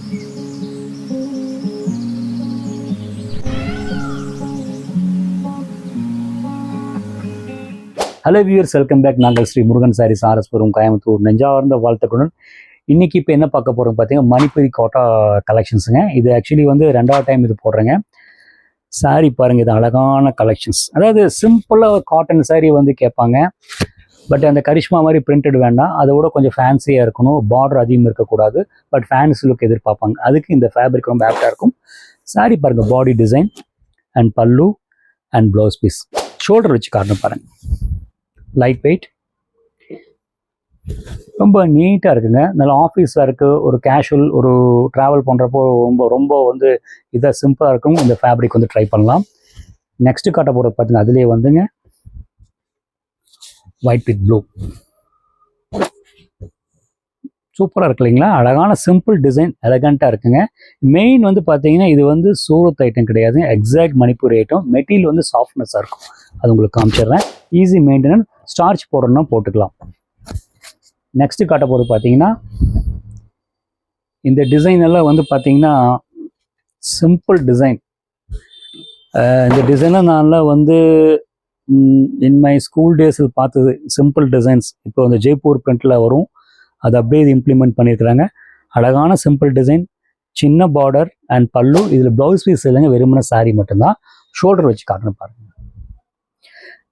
Hello viewers, welcome back. நாங்கள் ஸ்ரீ முருகன் சாரீஸ் ஆர்எஸ்புரம் கோயம்புத்தூர் நெஞ்சார்ந்த வாழ்த்துக்களுடன் இன்னைக்கு இப்போ என்ன பார்க்க போகிறோம் பார்த்தீங்கன்னா, மணிப்புரி கோட்டா கலெக்ஷன்ஸுங்க. இது ஆக்சுவலி வந்து 2வது டைம் இது போடுறேங்க. சாரீ பாருங்கள், இது அழகான கலெக்ஷன்ஸ். அதாவது சிம்பிளாக காட்டன் சாரீ வந்து கேட்பாங்க. பட் அந்த கரிஷ்மா மாதிரி பிரிண்டட் வேண்டாம், அதை விட கொஞ்சம் ஃபேன்சியாக இருக்கணும், பார்டர் அதிகமாக இருக்கக்கூடாது, பட் ஃபேன்சி லுக் எதிர்பார்ப்பாங்க. அதுக்கு இந்த ஃபேப்ரிக் ரொம்ப ஆப்டாக இருக்கும். சாரீ பாருங்கள், பாடி டிசைன் அண்ட் பல்லு அண்ட் ப்ளவுஸ் பீஸ். ஷோல்டர் வச்சு காட்டணும் பாருங்கள், லைட் வெயிட், ரொம்ப நீட்டாக இருக்குங்க. நல்ல ஆஃபீஸ் ஒர்க்கு, ஒரு கேஷுவல், ஒரு ட்ராவல் பண்ணுறப்போ ரொம்ப ரொம்ப வந்து இதாக சிம்பிளாக இருக்கும். இந்த ஃபேப்ரிக் வந்து ட்ரை பண்ணலாம். நெக்ஸ்ட்டு காட்ட போகிறது பார்த்தீங்கன்னா, அதுலேயே வந்துங்க ஒயிட் வித் ப்ளூ, சூப்பராக இருக்கு இல்லைங்களா? அழகான சிம்பிள் டிசைன், எலகண்ட்டாக இருக்குங்க. மெயின் வந்து பார்த்தீங்கன்னா, இது வந்து சூரத் ஐட்டம் கிடையாது, எக்ஸாக்ட் மணிப்பூர் ஐட்டம். மெட்டீரியல் வந்து சாஃப்ட்னஸாக இருக்கும், அது உங்களுக்கு காமிச்சிடுறேன். ஈஸி மெயின்டெனன்ஸ், ஸ்டார்ச் போடணும்னா போட்டுக்கலாம். நெக்ஸ்ட்டு காட்ட போகிறது பார்த்தீங்கன்னா, இந்த டிசைன் எல்லாம் வந்து பார்த்தீங்கன்னா சிம்பிள் டிசைன். இந்த டிசைனை நான்லாம் வந்து இன் மை ஸ்கூல் டேஸில் பார்த்தது. சிம்பிள் டிசைன்ஸ் இப்போ இந்த ஜெய்ப்பூர் பிரிண்டில் வரும், அது அப்படியே இது இம்ப்ளிமெண்ட் பண்ணியிருக்கிறாங்க. அழகான சிம்பிள் டிசைன், சின்ன பார்டர் அண்ட் பல்லு. இதில் ப்ளவுஸ் பீஸ் இல்லைங்க, வெறுமன சாரீ மட்டும்தான். ஷோல்டர் வச்சு காட்டணும் பாருங்கள்.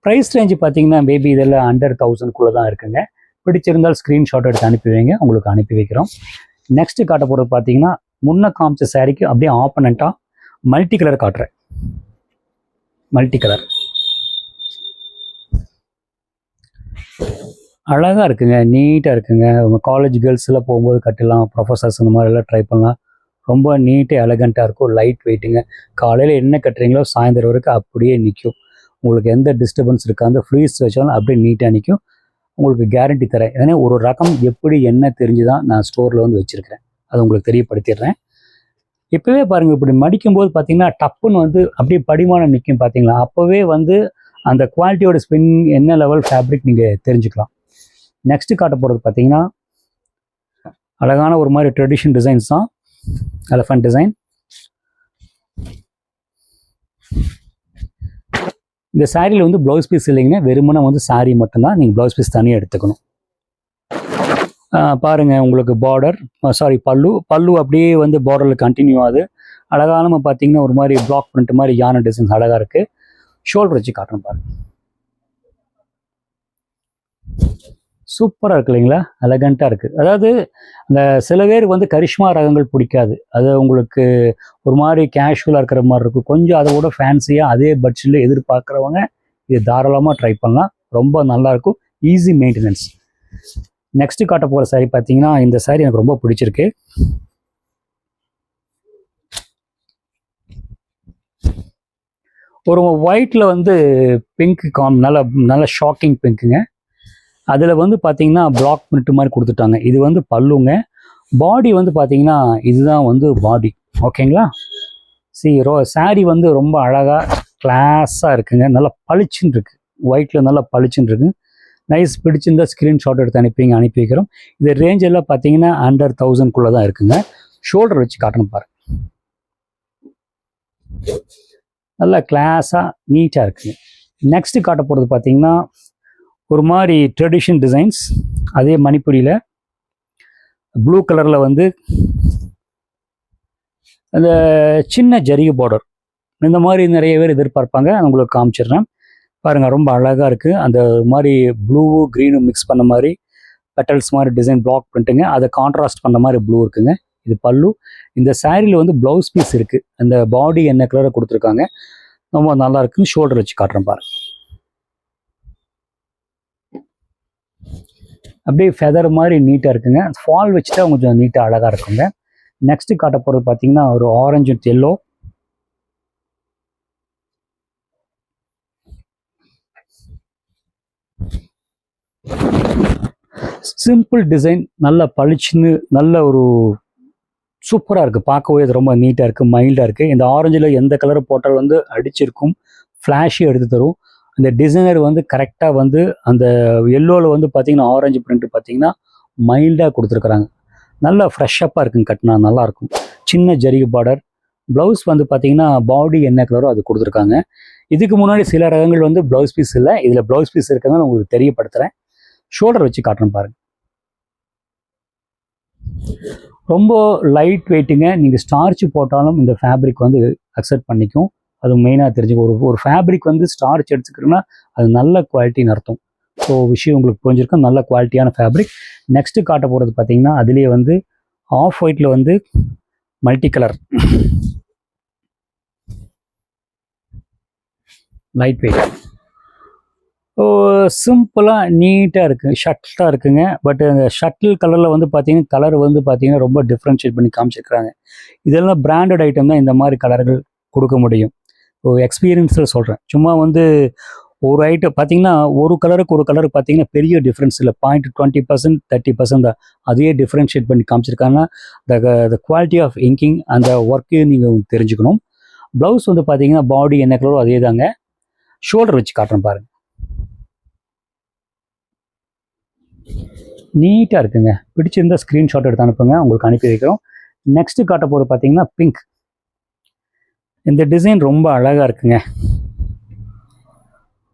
ப்ரைஸ் ரேஞ்சு பார்த்தீங்கன்னா பேபி இதெல்லாம் அண்டர் 1000 தான் இருக்குங்க. பிடிச்சிருந்தால் ஸ்க்ரீன்ஷாட் எடுத்து அனுப்பி வைங்க, உங்களுக்கு அனுப்பி வைக்கிறோம். நெக்ஸ்ட்டு காட்ட போகிறது பார்த்தீங்கன்னா, முன்ன காமிச்ச சாரீக்கு அப்படியே ஆப்பனண்ட்டாக மல்டி கலர் காட்டுறேன். மல்டி கலர் அழகாக இருக்குங்க, நீட்டாக இருக்குங்க. உங்கள் காலேஜ் கேர்ள்ஸ்லாம் போகும்போது கட்டலாம், ப்ரொஃபஸர்ஸ் இந்த மாதிரி எல்லாம் ட்ரை பண்ணலாம். ரொம்ப நீட்டாக எலகண்ட்டாக இருக்கும், லைட் வெயிட்டுங்க. காலையில் என்ன கட்டுறீங்களோ சாயந்தரம் வரைக்கும் அப்படியே நிற்கும். உங்களுக்கு எந்த டிஸ்டர்பன்ஸ் இருக்காது, ஃப்ளீஸ் வச்சாலும் அப்படியே நீட்டாக நிற்கும். உங்களுக்கு கேரண்டி தரேன். ஏன்னா ஒரு ரகம் எப்படி என்ன தெரிஞ்சு தான் நான் ஸ்டோரில் வந்து வச்சுருக்கிறேன், அது உங்களுக்கு தெரியப்படுத்திடுறேன். இப்போவே பாருங்கள், இப்படி மடிக்கும்போது பார்த்தீங்கன்னா டப்புன்னு வந்து அப்படியே படிமானம் நிற்கும் பார்த்தீங்களா? அப்போவே வந்து அந்த குவாலிட்டியோட ஸ்பின் என்ன லெவல் ஃபேப்ரிக் நீங்கள் தெரிஞ்சுக்கலாம். நெக்ஸ்ட்டு காட்ட போகிறது பார்த்தீங்கன்னா, அழகான ஒரு மாதிரி ட்ரெடிஷன் டிசைன்ஸ் தான். Elephant design. இந்த சாரியில் வந்து ப்ளவுஸ் பீஸ் இல்லைங்கன்னா, வெறுமனை வந்து சாரீ மட்டும்தான், நீங்கள் ப்ளவுஸ் பீஸ் தனியாக எடுத்துக்கணும். பாருங்கள், உங்களுக்கு பார்டர் பல்லு அப்படியே வந்து பார்டரில் கண்டினியூ ஆகுது. அழகான பார்த்தீங்கன்னா ஒரு மாதிரி பிளாக் பிரிண்ட் மாதிரி யானை டிசைன்ஸ் அழகாக இருக்குது. ஷோல்டர் வச்சு காட்டணும் பாருங்கள், சூப்பராக இருக்கு இல்லைங்களா? எலகண்ட்டாக இருக்குது. அதாவது அந்த சில பேர் வந்து கரிஷ்மா ரகங்கள் பிடிக்காது, அது உங்களுக்கு ஒரு மாதிரி கேஷுவலாக இருக்கிற மாதிரி இருக்கும். கொஞ்சம் அதை விட ஃபேன்சியாக அதே பட்ஜெட்டில் எதிர்பார்க்குறவங்க இது தாராளமாக ட்ரை பண்ணலாம், ரொம்ப நல்லாயிருக்கும், ஈஸி மெயின்டெனன்ஸ். நெக்ஸ்ட்டு காட்ட போகிற சாரீ பார்த்தீங்கன்னா, இந்த சாரீ எனக்கு ரொம்ப பிடிச்சிருக்கு. ஒரு ஒயிட்டில் வந்து பிங்க் நல்ல ஷாக்கிங் பிங்க்குங்க. அதில் வந்து பார்த்தீங்கன்னா பிளாக் பிரிண்ட் மாதிரி கொடுத்துட்டாங்க. இது வந்து பல்லுங்க. பாடி வந்து பார்த்தீங்கன்னா இதுதான் வந்து பாடி, ஓகேங்களா? சாரீ வந்து ரொம்ப அழகாக கிளாஸாக இருக்குங்க, நல்லா பளிச்சுன்னு இருக்குது. ஒயிட்டில் நல்லா பளிச்சுன்னு இருக்குது, நைஸ். பிடிச்சிருந்தா ஸ்க்ரீன்ஷாட் எடுத்து அனுப்பி வைக்கிறோம். இது ரேஞ்ச் எல்லாம் பார்த்தீங்கன்னா அண்டர் 1000 தான் இருக்குங்க. ஷோல்டர் வச்சு காட்டணும் பாருங்க, நல்லா கிளாஸாக நீட்டாக இருக்குங்க. நெக்ஸ்ட்டு காட்ட போகிறது பார்த்தீங்கன்னா ஒரு மாதிரி ட்ரெடிஷன் டிசைன்ஸ், அதே மணிப்புரியில் ப்ளூ கலரில் வந்து அந்த சின்ன ஜரிகை பார்டர், இந்த மாதிரி நிறைய பேர் எதிர்பார்ப்பாங்க. உங்களுக்கு காமிச்சிடுறேன் பாருங்கள், ரொம்ப அழகாக இருக்குது. அந்த மாதிரி ப்ளூவும் க்ரீனும் மிக்ஸ் பண்ண மாதிரி பெட்டல்ஸ் மாதிரி டிசைன் பிளாக் பண்ணிட்டுங்க, அதை கான்ட்ராஸ்ட் பண்ண மாதிரி ப்ளூ இருக்குங்க. இது பல்லு. இந்த சாரியில் வந்து ப்ளவுஸ் பீஸ் இருக்குது, அந்த பாடி என்ன கலரை கொடுத்துருக்காங்க, ரொம்ப நல்லா இருக்குன்னு. ஷோல்டர் வச்சு காட்டுறேன் பாருங்கள், அப்படியே ஃபெதர் மாதிரி நீட்டாக இருக்குங்க. ஃபால் வச்சுட்டா கொஞ்சம் நீட்டாக அழகாக இருக்குங்க. நெக்ஸ்ட்டு காட்ட போகிறது பார்த்தீங்கன்னா ஒரு orange with yellow. Simple design, நல்ல பளிச்சுன்னு நல்ல ஒரு சூப்பராக இருக்குது, பார்க்கவே இது ரொம்ப நீட்டாக இருக்குது, மைல்டாக இருக்குது. இந்த ஆரஞ்சில் எந்த கலரை போட்டால் வந்து அடிச்சிருக்கும், ஃப்ளாஷி எடுத்து தரும். அந்த டிசைனர் வந்து கரெக்டாக வந்து அந்த எல்லோவில் வந்து பார்த்தீங்கன்னா ஆரஞ்சு பிரிண்ட் பார்த்தீங்கன்னா மைல்டாக கொடுத்துருக்குறாங்க. நல்லா ஃப்ரெஷ்ஷப்பாக இருக்குங்க, கட்டினா நல்லாயிருக்கும். சின்ன ஜரிகை பார்டர். ப்ளவுஸ் வந்து பார்த்தீங்கன்னா பாடி என்ன கலரோ அது கொடுத்துருக்காங்க. இதுக்கு முன்னாடி சில ரகங்கள் வந்து ப்ளவுஸ் பீஸ் இல்லை, இதில் ப்ளவுஸ் பீஸ் இருக்கிறத நான் உங்களுக்கு தெரியப்படுத்துகிறேன். ஷோல்டர் வச்சு காட்டுறேன் பாருங்கள். ரொம்ப லைட் வெயிட்டுங்க. நீங்கள் ஸ்டார்ச் போட்டாலும் இந்த ஃபேப்ரிக் வந்து அக்செப்ட் பண்ணிக்கும். அது மெயினாக தெரிஞ்சுக்கும். ஒரு ஃபேப்ரிக் வந்து ஸ்டார்ச் எடுத்துக்கிறோன்னா அது நல்ல குவாலிட்டின்னு அர்த்தம். ஸோ விஷயம் உங்களுக்கு புரிஞ்சிருக்கும். நல்ல குவாலிட்டியான ஃபேப்ரிக். நெக்ஸ்ட்டு காட்ட போகிறது பார்த்தீங்கன்னா அதுலேயே வந்து ஆஃப் ஒயிட்டில் வந்து மல்டி கலர் லைட் வெயிட். சிம்பிளாக நீட்டாக இருக்குது, ஷட்டிலாக இருக்குங்க. பட் அந்த ஷட்டில் கலரில் வந்து பார்த்தீங்கன்னா கலர் வந்து பார்த்தீங்கன்னா ரொம்ப டிஃப்ரென்ஷியேட் பண்ணி காமிச்சிருக்கிறாங்க. இதெல்லாம் பிராண்டட் ஐட்டம் தான் இந்த மாதிரி கலர்கள் கொடுக்க முடியும். எக்ஸ்பீரியன்ஸில் சொல்கிறேன். சும்மா வந்து ஒரு ஐட்டம் பார்த்தீங்கன்னா ஒரு கலருக்கு பார்த்தீங்கன்னா பெரிய டிஃப்ரென்ஸ் இல்லை. 0.20% 30% தான். அதையே டிஃப்ரென்ஷியேட் பண்ணி காமிச்சிருக்காங்கன்னா த குவாலிட்டி ஆஃப் இங்கிங் அந்த ஒர்க்கையும் நீங்கள் தெரிஞ்சுக்கணும். ப்ளவுஸ் வந்து பார்த்தீங்கன்னா பாடி என்ன கலரோ அதே தாங்க. ஷோல்டர் வச்சு காட்டுறேன் பாருங்கள். நீட்டாக இருக்குங்க. பிடிச்சிருந்தால் ஸ்க்ரீன்ஷாட் எடுத்து அனுப்புங்க, உங்களுக்கு அனுப்பி வைக்கிறோம். நெக்ஸ்ட்டு காட்ட போகிறது பார்த்தீங்கன்னா பிங்க். இந்த டிசைன் ரொம்ப அழகாக இருக்குங்க.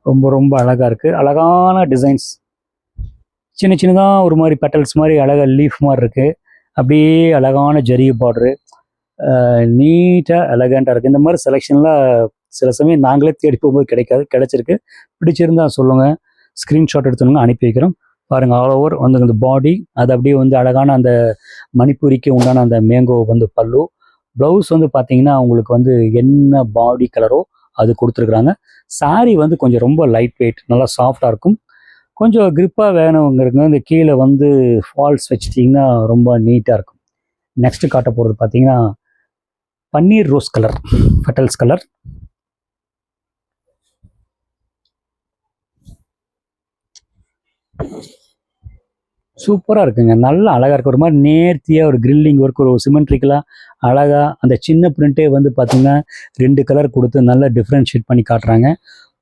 ரொம்ப ரொம்ப அழகாக இருக்குது. அழகான டிசைன்ஸ். சின்ன சின்னதாக ஒரு மாதிரி பெட்டல்ஸ் மாதிரி அழகாக லீஃப் மாதிரி இருக்குது. அப்படியே அழகான ஜரிகை பார்டரு. நீட்டாக எலகண்ட்டாக இருக்குது. இந்த மாதிரி செலெக்ஷன்லாம் சில சமயம் நாங்களே தேடி போகும்போது கிடைக்காது, கிடச்சிருக்கு. பிடிச்சிருந்தா சொல்லுங்கள், ஸ்க்ரீன்ஷாட் எடுத்துணுங்க, அனுப்பி வைக்கிறோம். பாருங்கள், ஆல் ஓவர் வந்து அந்த பாடி அது அப்படியே வந்து அழகான அந்த மணிப்பூரிக்கு உண்டான அந்த மேங்கோ வந்து பல்லு. ப்ளவுஸ் வந்து பார்த்தீங்கன்னா உங்களுக்கு வந்து என்ன பாடி கலரோ அது கொடுத்துருக்குறாங்க. சாரீ வந்து கொஞ்சம் ரொம்ப லைட் வெயிட், நல்லா சாஃப்டாக இருக்கும். கொஞ்சம் கிரிப்பாக வேணுங்கிறதுங்க இந்த கீழே வந்து ஃபால்ஸ் வச்சிட்டிங்கன்னா ரொம்ப நீட்டாக இருக்கும். நெக்ஸ்ட்டு காட்ட போகிறது பார்த்தீங்கன்னா பன்னீர் ரோஸ் கலர், பெட்டல்ஸ் கலர். சூப்பராக இருக்குங்க. நல்லா அழகாக இருக்குது. ஒரு மாதிரி நேர்த்தியாக ஒரு கிரில்லிங் ஒர்க், ஒரு சிமெண்ட்ரிக்கலாக அழகாக அந்த சின்ன பிரிண்ட்டே வந்து பார்த்திங்கன்னா 2 கலர் கொடுத்து நல்லா டிஃப்ரென்ஷியேட் பண்ணி காட்டுறாங்க.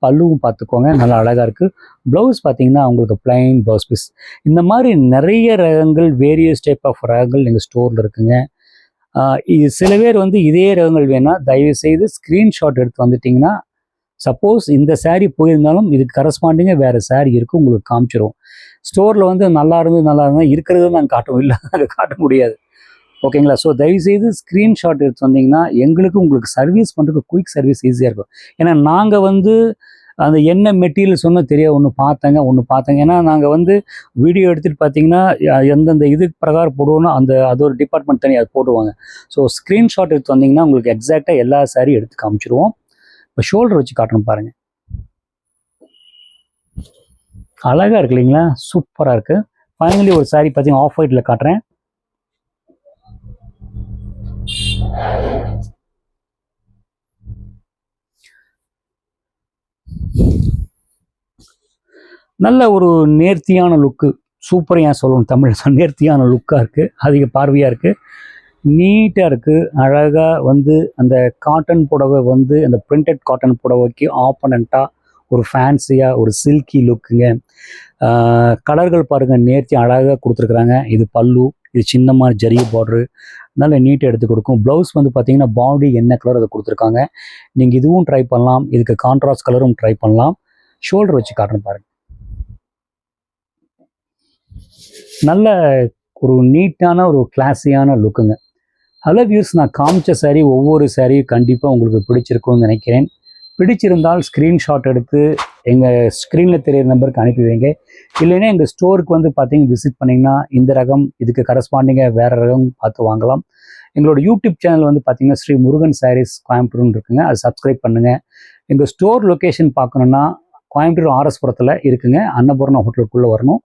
பல்லுவும் பார்த்துக்கோங்க, நல்லா அழகாக இருக்குது. ப்ளவுஸ் பார்த்திங்கன்னா உங்களுக்கு பிளைன் ப்ளவுஸ் பீஸ். இந்த மாதிரி நிறைய ரகங்கள், வேரியஸ் டைப் ஆஃப் ரகங்கள் எங்கள் ஸ்டோரில் இருக்குங்க. இது சில பேர் வந்து இதே ரகங்கள் வேணால் தயவுசெய்து ஸ்க்ரீன்ஷாட் எடுத்து வந்துட்டிங்கன்னா, சப்போஸ் இந்த சாரீ போயிருந்தாலும் இதுக்கு கரஸ்பாண்டிங்காக வேறு சாரீ இருக்குது, உங்களுக்கு காமிச்சிரும். ஸ்டோரில் வந்து நல்லா இருந்தால் இருக்கிறது நாங்கள் காட்டவும் இல்லை, நாங்கள் காட்ட முடியாது. ஓகேங்களா? ஸோ தயவுசெய்து ஸ்க்ரீன்ஷாட் எடுத்து வந்தீங்கன்னா எங்களுக்கு உங்களுக்கு சர்வீஸ் பண்ணுறதுக்கு குயிக் சர்வீஸ் ஈஸியாக இருக்கும். ஏன்னா நாங்கள் வந்து அந்த என்ன மெட்டீரியல் சொன்னால் தெரியாது, ஒன்று பார்த்தேங்க. ஏன்னா நாங்கள் வந்து வீடியோ எடுத்துகிட்டு பார்த்தீங்கன்னா எந்தெந்த இது பிரகாரம் போடுவோன்னா அது ஒரு டிபார்ட்மெண்ட் தனி அது போடுவாங்க. ஸோ ஸ்க்ரீன்ஷாட் எடுத்து வந்தீங்கன்னா உங்களுக்கு எக்ஸாக்டாக எல்லா சாரியும் எடுத்து காமிச்சிருவோம். இப்போ ஷோல்டர் வச்சு காட்டணும் பாருங்கள். அழகாக இருக்கு இல்லைங்களா? சூப்பராக இருக்குது. ஃபைனலி ஒரு சாரீ பார்த்தீங்கன்னா ஆஃப் ஒயிட்டில் காட்டுறேன். நல்ல ஒரு நேர்த்தியான லுக்கு. சூப்பராக ஏன் சொல்லணும் தமிழ், நேர்த்தியான லுக்காக இருக்குது, அதிக பார்வையாக இருக்குது, நீட்டாக இருக்குது. அழகாக வந்து அந்த காட்டன் புடவை வந்து அந்த பிரிண்டட் காட்டன் புடவைக்கு ஆப்பனண்ட்டாக ஒரு ஃபேன்சியாக ஒரு சில்கி லுக்குங்க. கலர்கள் பாருங்கள், நேர்த்தி அழகாக கொடுத்துருக்குறாங்க. இது பல்லு, இது சின்னமாக ஜரிகை பார்டரு, நல்ல நீட்டாக எடுத்து கொடுக்கும். ப்ளவுஸ் வந்து பார்த்தீங்கன்னா பாடி என்ன கலர் அதை கொடுத்துருக்காங்க. நீங்கள் இதுவும் ட்ரை பண்ணலாம், இதுக்கு கான்ட்ராஸ்ட் கலரும் ட்ரை பண்ணலாம். ஷோல்டர் வச்சு காட்டுறேன் பாருங்கள். நல்ல ஒரு நீட்டான ஒரு கிளாஸியான லுக்குங்க. ஹலோ வியூஸ், நான் காமிச்ச சாரீ ஒவ்வொரு சாரியும் கண்டிப்பாக உங்களுக்கு பிடிச்சிருக்கும்னு நினைக்கிறேன். பிடிச்சிருந்தால் ஸ்க்ரீன்ஷாட் எடுத்து எங்கள் ஸ்க்ரீனில் தெரியிற நம்பருக்கு அனுப்பி வைங்க. இல்லைன்னா எங்கள் ஸ்டோருக்கு வந்து பார்த்தீங்கன்னா விசிட் பண்ணிங்கன்னா இந்த ரகம் இதுக்கு கரஸ்பாண்டிங்காக வேறு ரகம் பார்த்து வாங்கலாம். எங்களோட யூடியூப் சேனல் வந்து பார்த்தீங்கன்னா ஸ்ரீ முருகன் சாரீஸ் கோயம்புத்தூர்னு இருக்குங்க, அது சப்ஸ்கிரைப் பண்ணுங்கள். எங்கள் ஸ்டோர் லொக்கேஷன் பார்க்கணுன்னா கோயம்புத்தூர் ஆர்எஸ்புரத்தில் இருக்குங்க, அன்னபூர்ணா ஹோட்டலுக்குள்ளே வரணும்.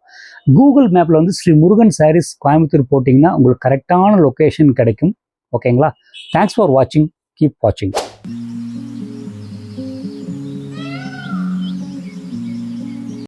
கூகுள் மேப்பில் வந்து ஸ்ரீ முருகன் சாரீஸ் கோயம்புத்தூர் போட்டிங்கன்னா உங்களுக்கு கரெக்டான லொக்கேஷன் கிடைக்கும். ஓகேங்களா? தேங்க்ஸ் ஃபார் வாட்சிங். கீப் வாட்சிங்.